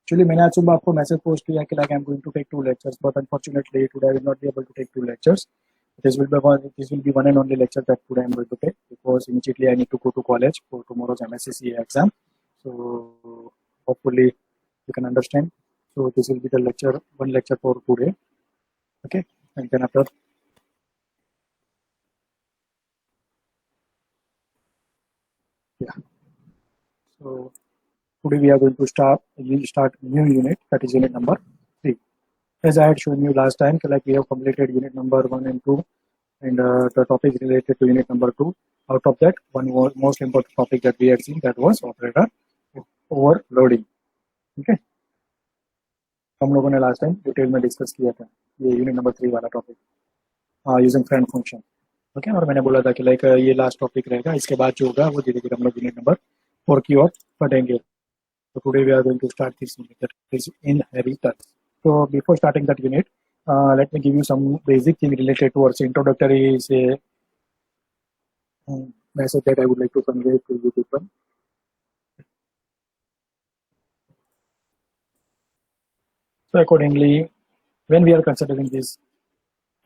Actually मैंने आज सुबह आपको मैसेज पोस्ट किया कि like I am going to take 2 lectures, but unfortunately today I will not be able to take 2 lectures. This will be one and only lecture that today I am going to take because immediately I need to go to college for tomorrow's MSc exam. So hopefully you can understand. So this will be the lecture, one lecture for today. Okay, and then after, yeah. So today we are going to start new unit, that is unit number 3. As I had shown you last time, like we have completed unit number 1 and 2, and the topic is related to unit number 2. Out of that, one most important topic that we had seen, that was operator overloading. Okay, हम लोगों ने last time detail में discuss किया था ये unit number 3 वाला topic, using friend function. Okay, और मैंने बोला था कि लाइक ये लास्ट टॉपिक रहेगा, इसके बाद जो होगा वो धीरे धीरे हम लोग यूनिट नंबर 4 की ओर बढ़ेंगे. So today we are going to start this unit, that is inheritance. So before starting that unit, let me give you some basic thing related towards introductory say message that I would like to convey to you people. So accordingly, when we are considering this,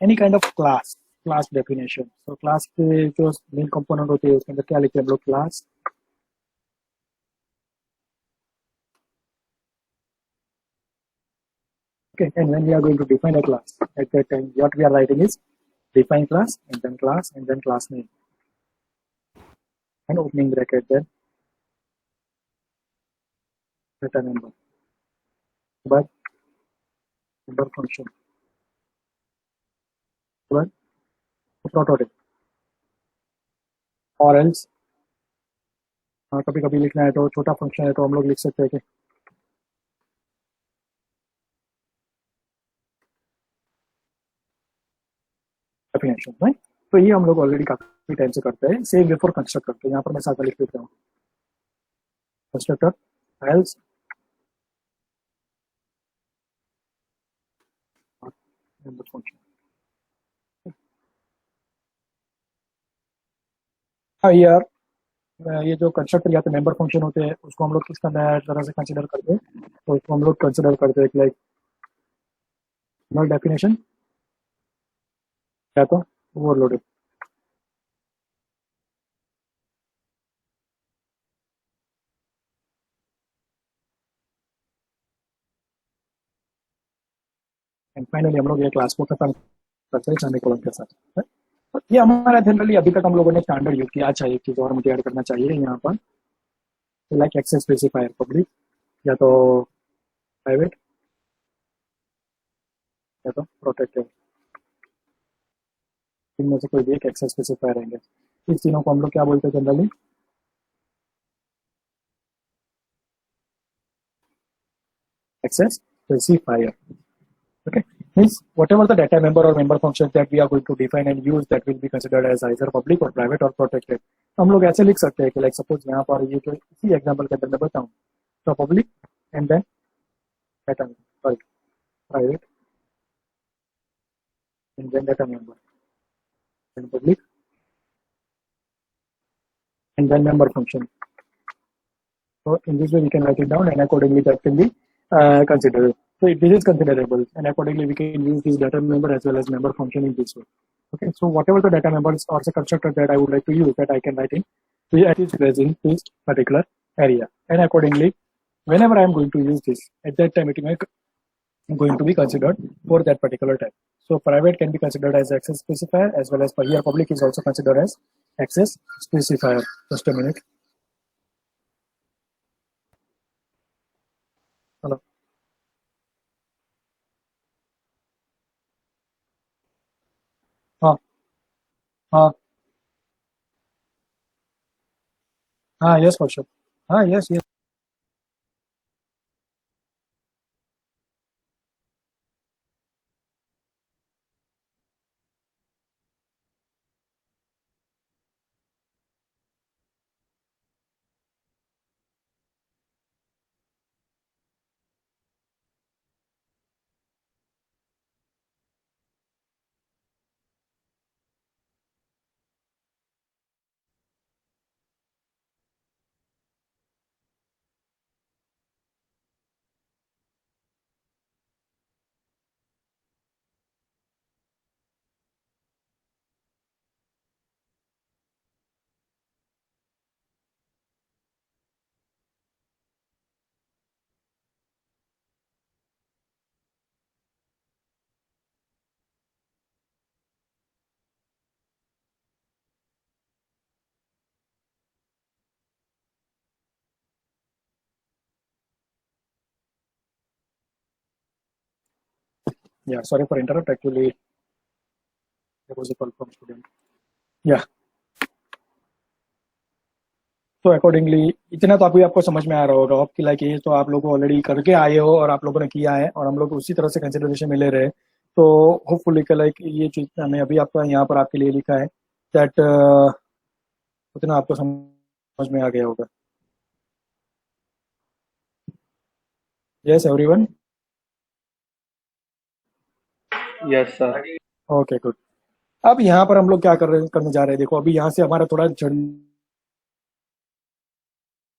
any kind of class definition. So class के जो main component होते हैं उसके अंदर क्या लिखते हैं हम लोग, class. Okay, and when we are going to define a class, at that time what we are writing is define class and then class name and opening bracket, then data member, but member function, but prototype, और else कभी कभी लिखना है तो छोटा function है तो हम लोग लिख सकते हैं कि डेफिनेशन, राइट. तो ये हम लोग ऑलरेडी काफी टाइम से करते हैं, सेव बिफोर कंस्ट्रक्ट करते हैं. यहाँ पर मैं साथ लिख देता हूँ कंस्ट्रक्टर एल्स मेंबर फंक्शन. हाँ यार, ये जो कंस्ट्रक्टर या तो मेंबर फंक्शन होते हैं उसको हम लोग किस तरह से कंसिडर करते हैं, तो उसको हम लोग कंसिडर करते हैं लाइक नल डेफिनेशन या तो ओवरलोडेड. एंड फाइनली हम लोग ये क्लास को खत्म करते हैं सेमीकोलन के साथ. तो ये हमारा जनरली अभी तक हम लोगों ने स्टैंडर्ड यूज किया. अच्छा, एक चीज और मुझे ऐड करना चाहिए यहाँ पर, लाइक एक्सेस स्पेसिफायर पब्लिक या तो प्राइवेट या तो प्रोटेक्टेड, इनमें से कोई भी एक एक्सेस स्पेसिफायर रहेंगे. इस तीनों को हम लोग क्या बोलते हैं generally, access specifier. Okay, means whatever the data member or member functions that we are going to define and use, that will be considered as either public or private or protected. तो हम लोग ऐसे लिख सकते हैं कि like suppose यहाँ पर ये जो इसी एग्जांपल के अंदर मैं बताऊँ तो public and then data sorry private and then data member and public and then member function. So in this way we can write it down and accordingly that can be considered. So this is considerable and accordingly we can use this data member as well as member function in this way. Okay, so whatever the data members or the constructor that I would like to use, that I can write in in this particular area, and accordingly whenever I am going to use this, at that time it may going to be considered for that particular type. So private can be considered as access specifier as well as here public is also considered as access specifier. Just a minute. Hello. हाँ हाँ हाँ, yes for sure. हाँ, yes yes. Yeah, sorry for interrupt. Actually, there was a call from student. Yeah. तो accordingly इतना तो आपको समझ में आ रहा होगा आपकी, लाइक ये तो आप लोग ऑलरेडी करके आए हो और आप लोगों ने किया है और हम लोग उसी तरह से कंसिडरेशन में ले रहे हैं। तो होपफुली लाइक ये चीज़ हमें अभी आपका यहाँ पर आपके लिए लिखा है दैट उतना आपको समझ में आ गया होगा। Yes everyone. Yes sir. Okay good. अब यहाँ पर हम लोग क्या करने जा रहे हैं, देखो अभी यहाँ से हमारा थोड़ा जर्नी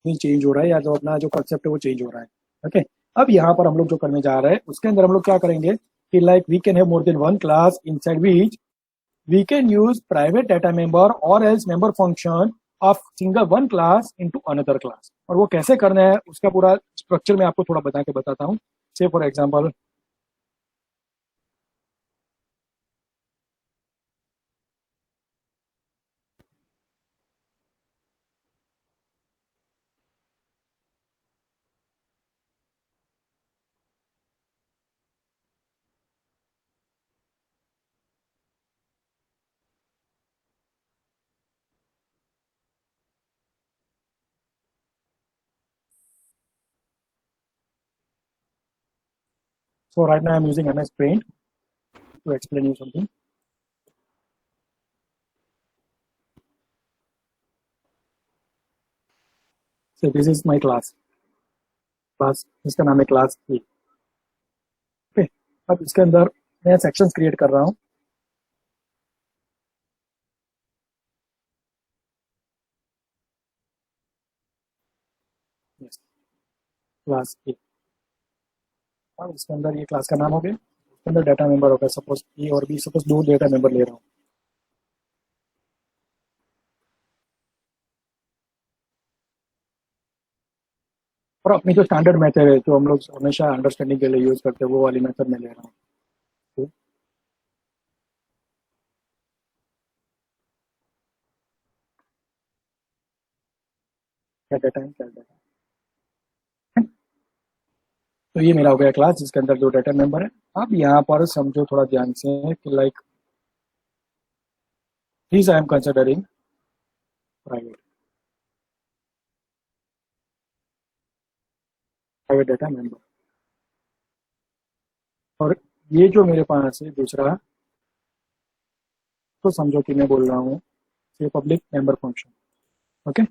चेंज हो रहा है या जो अपना जो कॉन्सेप्ट है वो चेंज हो रहा है। ओके। अब यहाँ पर हम लोग जो करने जा रहे हैं उसके अंदर हम लोग क्या करेंगे कि like we can have more than one class inside which we can use private data member or else member function of single one class into another class। और वो कैसे करना है उसका पूरा स्ट्रक्चर मैं आपको थोड़ा बता के बताता हूँ। से for example so right now I'm using MS Paint to explain you something। so this is my class इसका नाम है क्लास 3। ओके। अब इसके अंदर मैं सेक्शंस क्रिएट कर रहा हूँ। क्लास 3। अब इसके अंदर ये क्लास का नाम हो गया, इसके अंदर डाटा मेंबर होगा सपोज ए और बी, सपोज दो डाटा मेंबर ले रहा हूँ। और अपनी जो स्टैंडर्ड मेथड है जो हम लोग हमेशा अंडरस्टैंडिंग के लिए यूज करते हैं वो वाली मेथड में ले रहा हूँ। क्या डाटा है क्या डाटा। तो ये मेरा हो गया क्लास जिसके अंदर दो डाटा मेंबर है। अब यहाँ पर समझो थोड़ा ध्यान से कि like this I am considering private data member. और ये जो मेरे पास है दूसरा, तो समझो कि मैं बोल रहा हूँ ये पब्लिक मेंबर फंक्शन। ओके।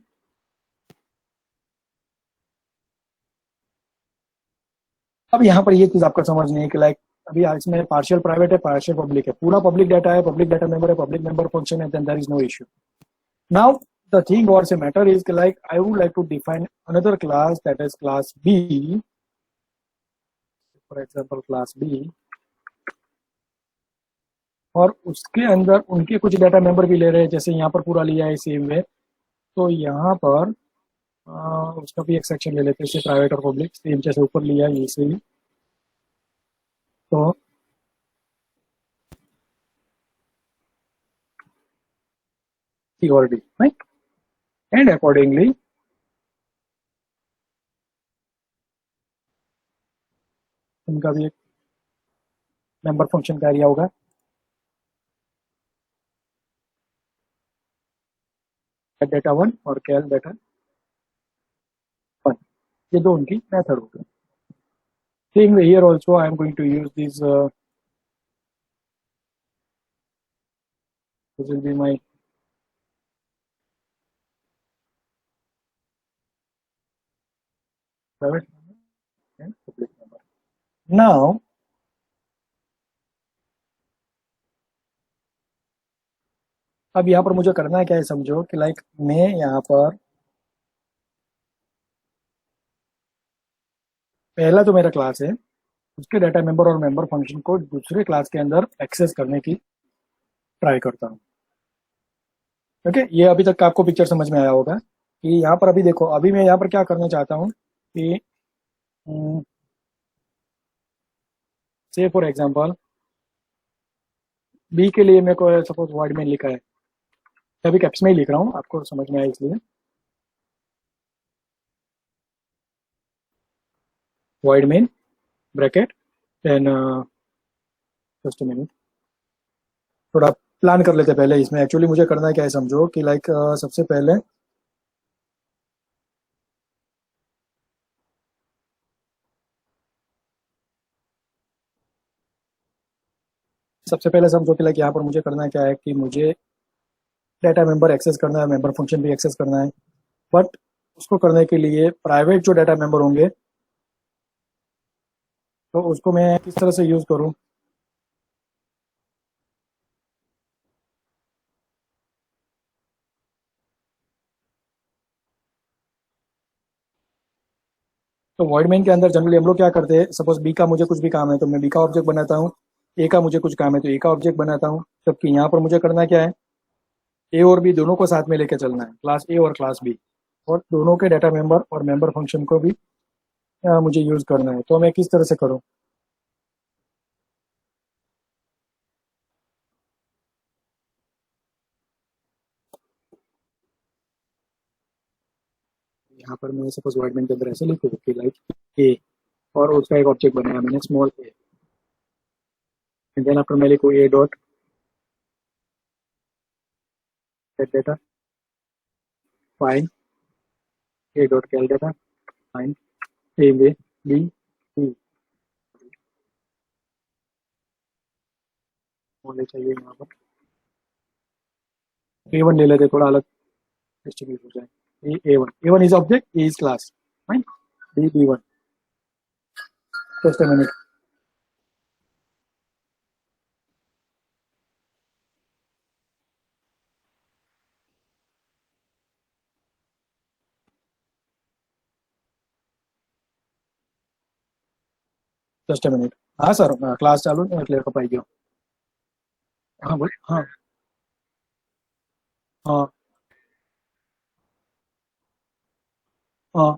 अब यहाँ पर ये चीज आपको समझनी है कि लाइक अभी इसमें पार्शियल प्राइवेट है पार्शियल पब्लिक है, पूरा पब्लिक डाटा है, पब्लिक डाटा मेंबर है, पब्लिक मेंबर फंक्शन है, then there is no issue. Now the thing what's a matter is like I would like to define another class that is class B, for example class B, और उसके अंदर उनके कुछ data member भी ले रहे हैं जैसे यहाँ पर पूरा लिया है सेम वे। तो यहाँ पर उसका भी एक सेक्शन ले लेते हैं जैसे प्राइवेट और पब्लिक सेम जैसे ऊपर लिया है इसे ही। तो C और D राइट, एंड अकॉर्डिंगली इनका भी एक मेंबर फंक्शन का एरिया होगा डेटा 1 और कैल डेटा 1। ये दो उनकी मेथड हो गई। Seeing here also I am going to use this will be my private and public number। Now अब यहाँ पर मुझे करना है क्या है समझो कि लाइक मैं यहाँ पर पहला जो मेरा क्लास है उसके डाटा मेंबर और मेंबर फंक्शन को दूसरे क्लास के अंदर एक्सेस करने की ट्राई करता हूँ। ओके। ये अभी तक आपको पिक्चर समझ में आया होगा कि यहाँ पर अभी देखो अभी मैं यहाँ पर क्या करना चाहता हूँ कि से फॉर एग्जांपल बी के लिए मेरे को सपोज वर्ड में लिखा है, अभी कैप्स में ही लिख रहा हूँ आपको समझ में आया इसलिए। void main bracket then just minute, थोड़ा प्लान कर लेते पहले इसमें। एक्चुअली मुझे करना है क्या है समझो कि लाइक सबसे पहले समझो कि लाइक यहाँ पर मुझे करना क्या है कि मुझे डाटा मेंबर एक्सेस करना है, मेंबर फंक्शन भी एक्सेस करना है। बट उसको करने के लिए प्राइवेट जो डाटा मेंबर होंगे तो उसको मैं किस तरह से यूज़ करूँ। तो वॉइड मेन के अंदर जनरली हम लोग क्या करते हैं, सपोज बी का मुझे कुछ भी काम है तो मैं बी का ऑब्जेक्ट बनाता हूँ, ए का मुझे कुछ काम है तो ए का ऑब्जेक्ट बनाता हूँ। जबकि यहाँ पर मुझे करना क्या है, ए और बी दोनों को साथ में लेके चलना है, क्लास ए और क्लास बी, और दोनों के डाटा मेंबर और मेंबर फंक्शन को भी मुझे यूज़ करना है। तो मैं किस तरह से करूँ। यहाँ पर मैं सपोज वॉइड मेन के अंदर ऐसे लिखूँ कि लाइक ए, और उसका एक ऑब्जेक्ट बनाया मैंने small a, and then after मैं लिखूँ a dot get data fine, a dot call data fine, a में बी सी होने चाहिए यहाँ पर। ए वन ले लेते, थोड़ा अलग डिस्ट्रीब्यूट हो जाए। A one is object, a is class, fine, b b one. Just a minute, just a minute. हाँ सर, क्लास चालू नहीं क्लियर कर पाएगी। हाँ बोल, हाँ हाँ हाँ।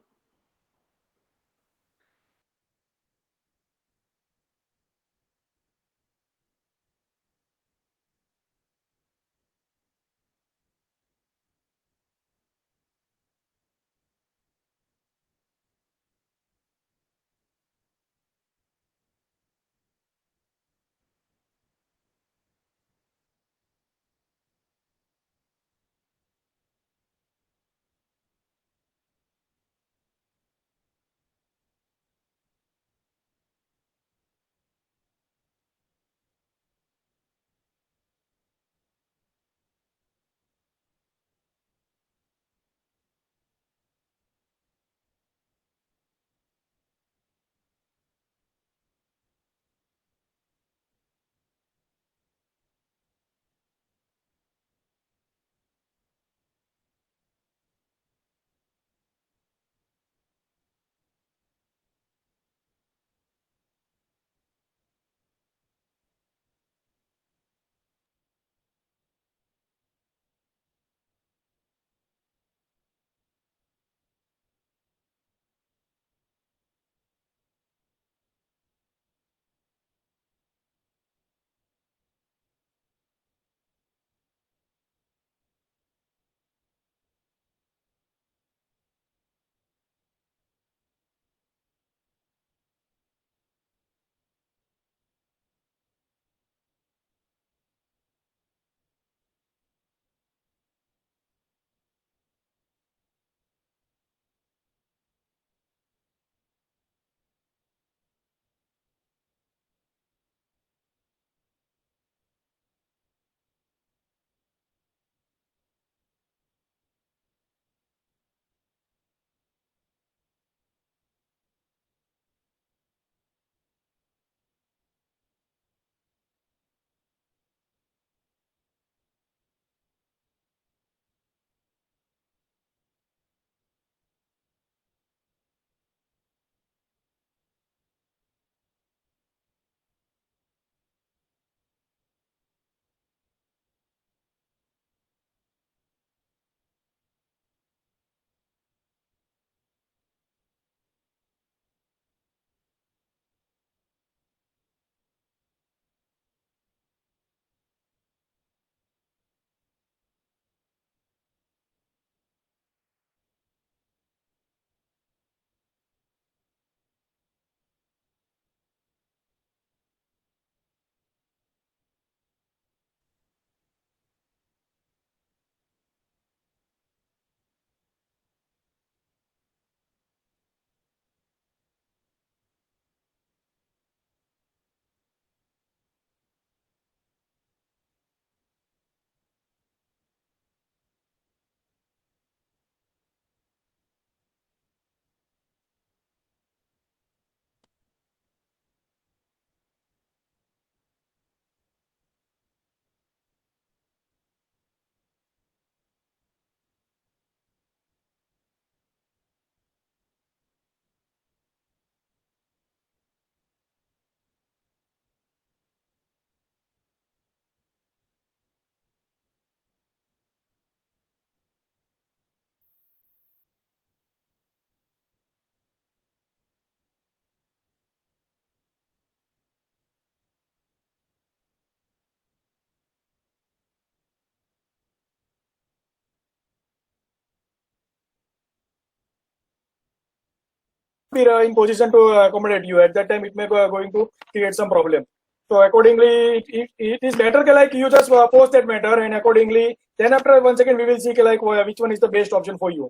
be in position to accommodate you. At that time, it may going to create some problem. So accordingly, it is better like you just post that matter, and accordingly, then after once again we will see like which one is the best option for you,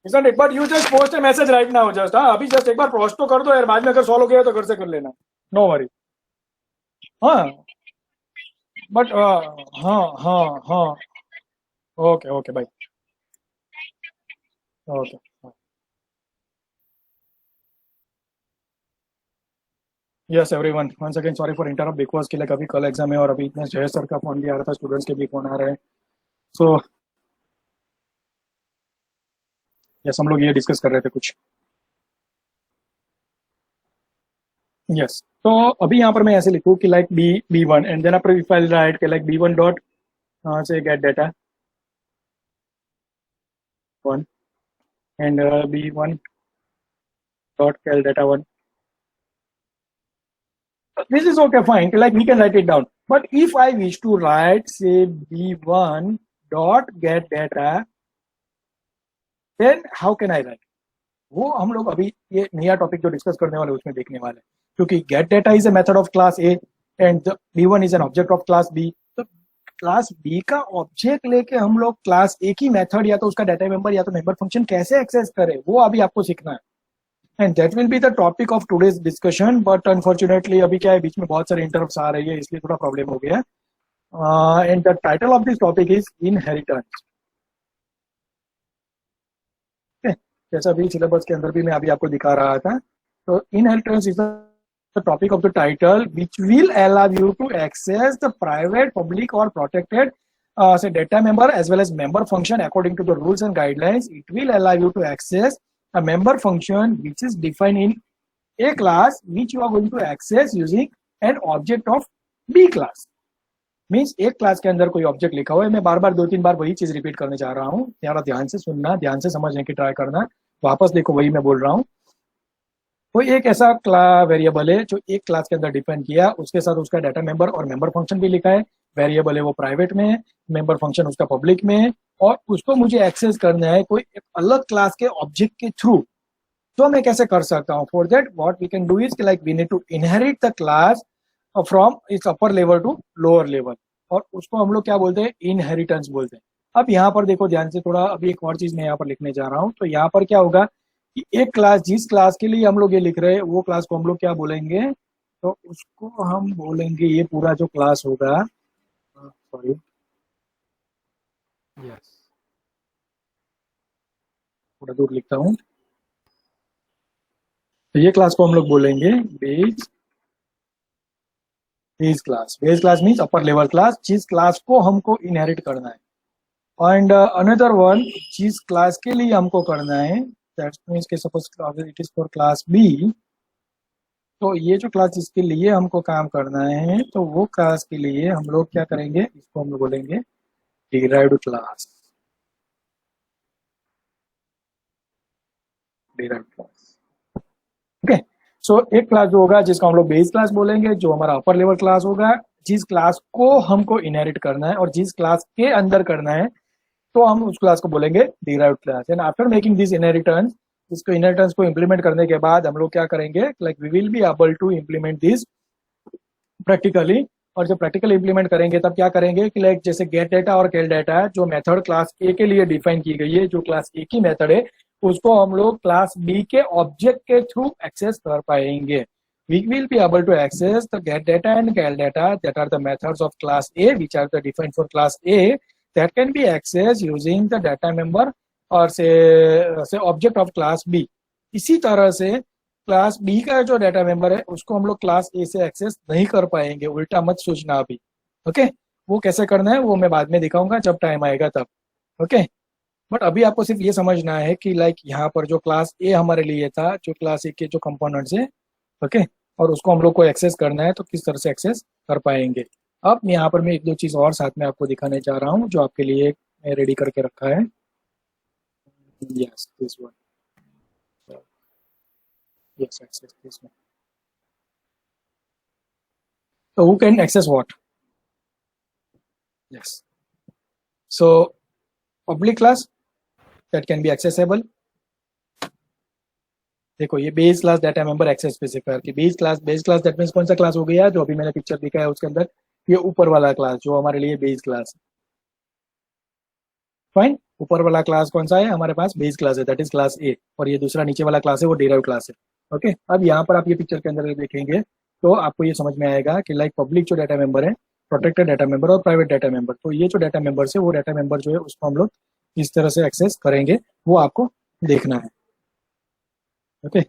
isn't it? But you just post a message right now, just हाँ अभी just एक बार post तो कर दो यार, बाद में अगर solve हो गया तो घर से कर लेना, no worry. हाँ but हाँ okay bye. Okay. Yes everyone, once again sorry for interrupt because कि लाइक अभी कल एग्जाम है और अभी इतने जय सर का फोन भी आ रहा था, स्टूडेंट्स के भी फोन आ रहे हैं. सो यस, हम लोग ये डिस्कस कर रहे थे कुछ. यस, तो अभी यहाँ पर मैं ऐसे लिखूँ कि like B one and then after if I write कि लाइक बी1 डॉट से गेट डेटा वन एंड B one dot call data one. This is okay, fine. Like we can write it down. But if I wish to write, say b1 dot get data, then how can I write? वो हम लोग अभी ये नया topic जो discuss करने वाले उसमें देखने वाले हैं, क्योंकि get data is a method of class A and b1 is an object of class B. तो क्लास बी का ऑब्जेक्ट लेके हम लोग क्लास ए की मेथड या तो उसका डेटा मेंबर या तो मेंबर फंक्शन कैसे एक्सेस करें, वो अभी आपको सीखना है. And that will be the topic of today's discussion. But unfortunately अभी क्या है, बीच में बहुत सारे इंटरप्ट्स आ रही है, इसलिए थोड़ा प्रॉब्लम हो गया है. And the title of this topic is inheritance. जैसा भी सिलेबस के अंदर भी मैं अभी आपको दिखा रहा था, तो inheritance is the topic of the title which will allow you to access the private, public और protected say data member as well as member function according to the rules and guidelines. It will allow you to access a member function which is defined in a class which you are going to access using an object of B class. Means एक class के अंदर कोई object लिखा हुआ है. मैं बार बार 2-3 बार वही चीज रिपीट करने जा रहा हूँ, यार ध्यान से सुनना, ध्यान से समझने की ट्राई करना. वापस देखो वही मैं बोल रहा हूँ. कोई एक ऐसा वेरिएबल है जो एक क्लास के अंदर डिफाइन किया, उसके साथ उसका डाटा मेंबर और मेंबर फंक्शन भी लिखा है. वेरिएबल है वो प्राइवेट में है, मेंबर फंक्शन उसका पब्लिक में है, और उसको मुझे एक्सेस करना है कोई एक अलग क्लास के ऑब्जेक्ट के थ्रू. तो मैं कैसे कर सकता हूँ? For that what we can do is like we need to inherit the class from its upper level to lower level, और उसको हम लोग क्या बोलते हैं? इनहेरिटेंस बोलते हैं. अब यहाँ पर देखो ध्यान से थोड़ा, अभी एक और चीज मैं यहाँ पर लिखने जा रहा हूँ. तो यहाँ पर क्या होगा कि एक क्लास, जिस क्लास के लिए हम लोग ये लिख रहे हैं वो क्लास को हम लोग क्या बोलेंगे? तो उसको हम बोलेंगे, ये पूरा जो क्लास होगा, सॉरी यस थोड़ा दूर लिखता हूँ. तो ये क्लास को हम लोग बोलेंगे base class. Base class means upper level class, जिस क्लास को हमको इनहेरिट करना है. एंड अनदर वन, जिस क्लास के लिए हमको करना है, दैट मीन्स के suppose it is for class B. तो ये जो क्लास जिसके लिए हमको काम करना है, तो वो क्लास के लिए हम लोग क्या करेंगे? इसको हम लोग बोलेंगे derived class. Derived class, okay. So एक क्लास जो होगा जिसको हम लोग बेस क्लास बोलेंगे, जो हमारा अपर लेवल क्लास होगा, जिस क्लास को हमको इनहेरिट करना है और जिस क्लास के अंदर करना है, तो हम उस क्लास को बोलेंगे derived class. And after making this inheritance, इसको इनहेरिटेंस को इंप्लीमेंट करने के बाद हम लोग क्या करेंगे? Like we will be able to implement this practically. और जब प्रैक्टिकली इंप्लीमेंट करेंगे तब क्या करेंगे कि लाइक जैसे गेट डेटा और कैल डेटा जो मेथड क्लास ए के लिए डिफाइन की गई है, जो क्लास ए की मेथड है, उसको हम लोग क्लास बी के ऑब्जेक्ट के थ्रू एक्सेस कर पाएंगे. We will be able to access the get data and cal data that are the methods of class A, which are the defined for class A, that can be accessed using the data member or say object of class B. इसी तरह से class B का जो data member है उसको हम लोग class ए से एक्सेस नहीं कर पाएंगे. उल्टा मत सोचना अभी, ओके. वो कैसे करना है वो मैं बाद में दिखाऊंगा जब टाइम आएगा तब, ओके. बट अभी आपको सिर्फ ये समझना है कि लाइक यहाँ पर जो क्लास ए हमारे लिए था, जो क्लास ए के जो कंपोनेंट्स है, ओके, और उसको हम लोग को एक्सेस करना है, तो किस तरह से एक्सेस कर पाएंगे. अब यहाँ पर मैं एक दो चीज और साथ में आपको दिखाने जा रहा हूँ जो आपके लिए मैं रेडी करके रखा है. Yes this one, yes access this one. So who can access what? Yes. So public class that can be accessible, देखो ये base class data member access specifier की बेस क्लास दैट मीन्स कौन सा class हो गया जो अभी मैंने पिक्चर दिखा है उसके अंदर, ये ऊपर वाला क्लास जो हमारे लिए बेस क्लास। फाइन, ऊपर वाला क्लास कौन सा है हमारे पास, बेस क्लास है, दैट इज क्लास ए, और ये दूसरा नीचे वाला क्लास है वो डिराइव क्लास है। ओके, अब यहाँ पर आप ये पिक्चर के अंदर देखेंगे तो आपको ये समझ में आएगा कि लाइक पब्लिक जो डाटा मेंबर है, प्रोटेक्टेड डाटा मेंबर और प्राइवेट डाटा मेंबर, तो ये जो डाटा मेंबर है वो डाटा मेंबर जो है उसको हम लोग किस तरह से एक्सेस करेंगे वो आपको देखना है। Okay,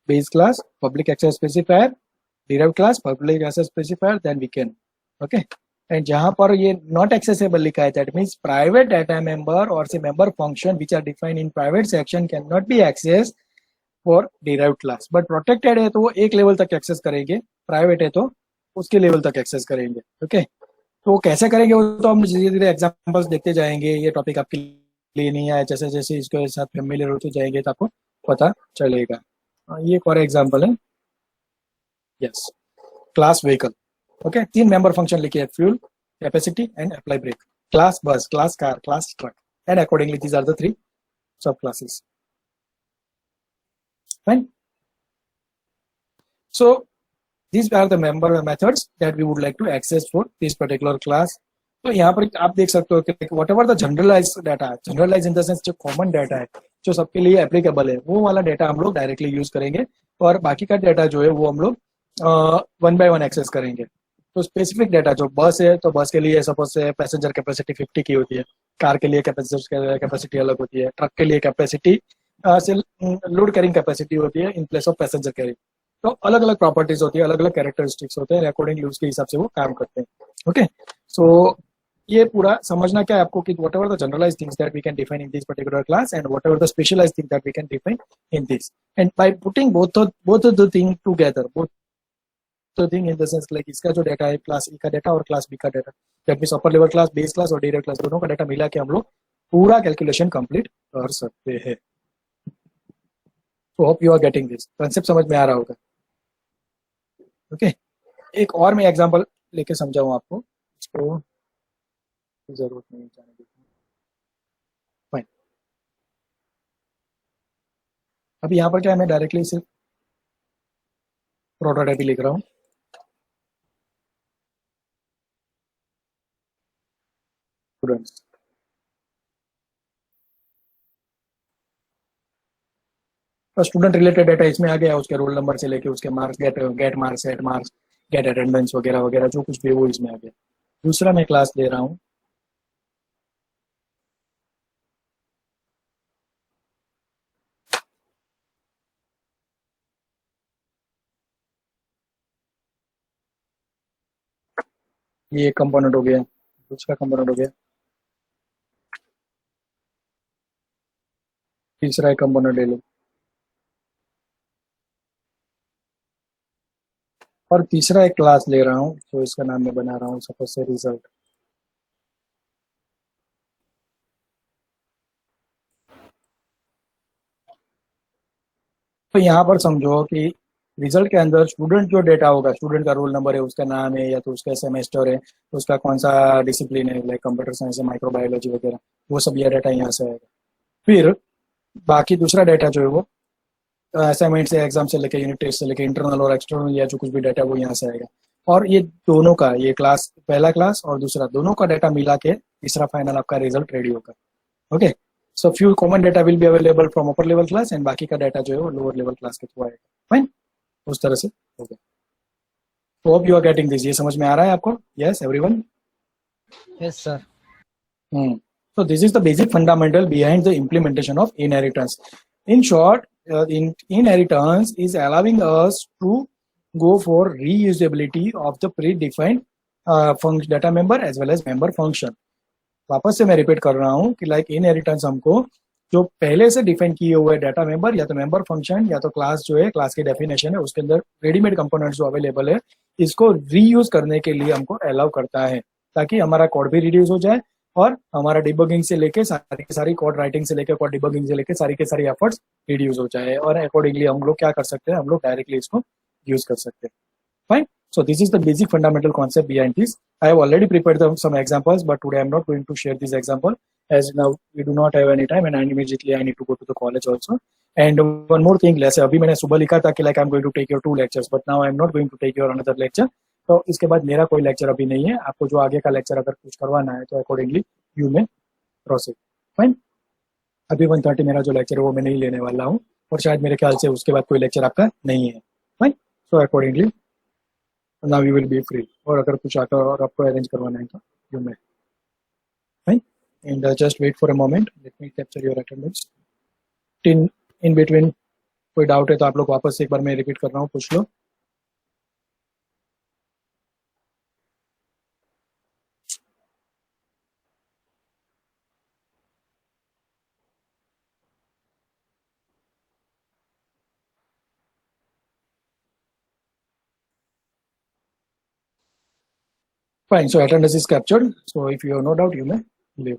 base class public access specifier, derived class public access specifier, then we can, okay, and जहां पर ये नॉट एक्सेसिबल लिखा है that means private data member और से member function which are defined in private section can not be access for derived class, but protected है तो वो एक लेवल तक एक्सेस करेंगे, प्राइवेट है तो उसके लेवल तक एक्सेस करेंगे। ओके, तो कैसे करेंगे वो तो हम धीरे धीरे एग्जांपल्स देखते जाएंगे, ये टॉपिक आपके लिए नहीं है, जैसे जैसे इसके साथ फेमिलियर होते जाएंगे तो आपको पता चलेगा। ये एक और एग्जांपल है, यस, क्लास व्हीकल। ओके, तीन मेंबर फंक्शन लिखे हैं, fuel, capacity and apply brake, class bus, class car, class truck, and accordingly these are the three subclasses. Fine, so these are the member methods that we would like to access for this particular class। तो यहाँ पर आप देख सकते हो कि whatever the generalise data, generalise in the sense जो common data है जो सबके लिए एप्लीकेबल है वो वाला डाटा हम लोग डायरेक्टली यूज करेंगे, और बाकी का डाटा जो है वो हम लोग वन बाय वन एक्सेस करेंगे। तो स्पेसिफिक डाटा जो बस है तो बस के लिए सपोज से पैसेंजर कैपेसिटी 50 की होती है, कार के लिए पैसेंजर कैपेसिटी अलग होती है, ट्रक के लिए कैपेसिटी से लोड कैरिंग कैपेसिटी होती है in place of passenger carrying, तो अलग अलग प्रॉपर्टीज होती है, अलग अलग कैरेक्टरिस्टिक्स होते हैं, अकॉर्डिंगली उसके हिसाब से वो काम करते हैं। ओके, सो ये पूरा समझना क्या है आपको कि whatever the generalise things that we can define in this particular class and whatever the specialise thing that we can define in this, and by putting both the thing together, both the thing in the sense like इसका जो data है class A का data और class B का data, that means upper level class, base class और derived class, दोनों का data मिला के हम लोग पूरा कैलकुलेशन कंप्लीट कर सकते हैं। तो hope you are getting this, concept समझ में आ रहा होगा। ओके, एक और मैं एग्जांपल लेके समझाऊं आपको, इसको जरूरत नहीं जाने की। फाइन, अभी यहाँ पर क्या है, मैं डायरेक्टली सिर्फ प्रोटोटाइप ही लिख रहा हूँ। स्टूडेंट्स, स्टूडेंट रिलेटेड डाटा इसमें आ गया, उसके रोल नंबर से लेके उसके marks, get marks, set marks, get attendance वगैरह वगैरह जो कुछ भी है वो इसमें आ गया। दूसरा मैं क्लास ले रहा हूँ, ये एक कंपोनेंट हो गया, दूसरा कंपोनेंट हो गया, तीसरा एक कंपोनेंट ले लो, और तीसरा एक क्लास ले रहा हूँ तो इसका नाम मैं बना रहा हूँ सपोज से रिजल्ट। तो यहाँ पर समझो कि रिजल्ट के अंदर स्टूडेंट जो डेटा होगा, स्टूडेंट का रोल नंबर है, उसका नाम है, या तो उसका सेमेस्टर है, तो उसका कौन सा डिसिप्लिन है, लाइक कंप्यूटर साइंस है, माइक्रोबायोलॉजी वगैरह, वो सब ये डाटा यहाँ से आएगा। फिर बाकी दूसरा डाटा जो है वो असाइनमेंट से, एग्जाम से लेके, यूनिट टेस्ट से लेके, इंटरनल और एक्सटर्नल या जो कुछ भी डाटा वो यहाँ से आएगा। और ये दोनों का, ये क्लास पहला क्लास और दूसरा, दोनों का डाटा मिला के तीसरा फाइनल आपका रिजल्ट रेडी होगा। Okay, so few common data will be available from upper level class and बाकी का डाटा जो है वो लोअर लेवल क्लास के थ्रू आएगा। फाइन, उस तरह से हो गया। तो hope you are getting this, ये समझ में आ रहा है आपको? Yes everyone? Yes, sir. So this is the basic fundamental behind the implementation of inheritance. In short, inheritance is allowing us to go for reusability of the predefined data member as well as member function. वापस से मैं repeat कर रहा हूँ कि like inheritance हमको जो पहले से डिफाइन किए हुए डाटा मेंबर या तो मेंबर फंक्शन या तो क्लास जो है, क्लास की डेफिनेशन है, उसके अंदर रेडीमेड कंपोनेंट्स जो अवेलेबल है, इसको रीयूज करने के लिए हमको अलाउ करता है, ताकि हमारा कोड भी रिड्यूस हो जाए और हमारा डिबगिंग से लेके सारी की सारी कोड राइटिंग से लेके कोड डिबगिंग से लेके सारी के सारी एफर्ट्स रिड्यूस हो जाए और अकॉर्डिंगली हम लोग क्या कर सकते हैं, हम लोग डायरेक्टली इसको यूज कर सकते हैं. Fine. So this is the basic fundamental concept behind this. I have already prepared some examples, but today I'm not going to share this example as now we do not have any time and immediately I need to go to the college also. And one more thing, जैसे अभी मैंने सुबह लिखा था कि like I'm going to take your 2 lectures, but now I'm not going to take your another lecture. तो इसके बाद मेरा कोई लेक्चर अभी नहीं है. आपको जो आगे का लेक्चर अगर कुछ करवाना है तो अकॉर्डिंगली यू में प्रोसीड. फाइन. अभी 1:30 मेरा जो लेक्चर है वो मैं नहीं लेने वाला हूँ और शायद मेरे ख्याल से उसके बाद कोई लेक्चर आपका नहीं है. Fine. So accordingly now you will be free. और अगर कुछ आकर और आपको अरेंज करवाना है तो you may. Fine. And just wait for a moment. Let me capture your attendance. In between कोई डाउट है तो आप लोग वापस एक बार मैं रिपीट कर रहा हूँ, पूछ लो. Fine. So attendance is captured. So if you have no doubt, you may leave.